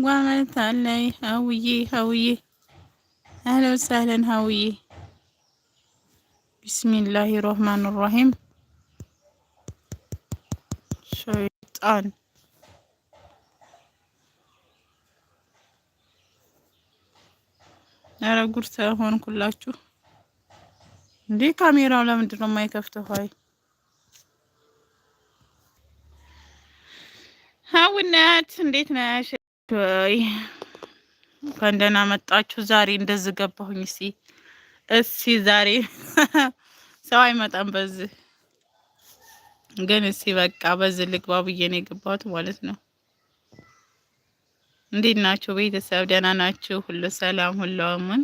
ማለት አለይ ሀውዬ አህለ ወሰህለን ሀውዬ። ቢስሚላሂ ረህማን ራሂም። ሸይጣን ኧረ ጉድ ተሆንኩላችሁ እንዴ! ካሜራው ለምንድን ነው የማይከፍተው? ሀይ ሀውነት እንዴት ነሽ? ወይ እንኳን ደህና መጣችሁ። ዛሬ እንደዚህ ገባሁኝ። እስኪ ዛሬ ሰው አይመጣም በዚህ ግን እስኪ በቃ በዚህ ልግባ ብዬ ነው የገባሁት ማለት ነው። እንዴት ናችሁ ቤተሰብ? ደህና ናችሁ? ሁሉ ሰላም፣ ሁሉ አማን?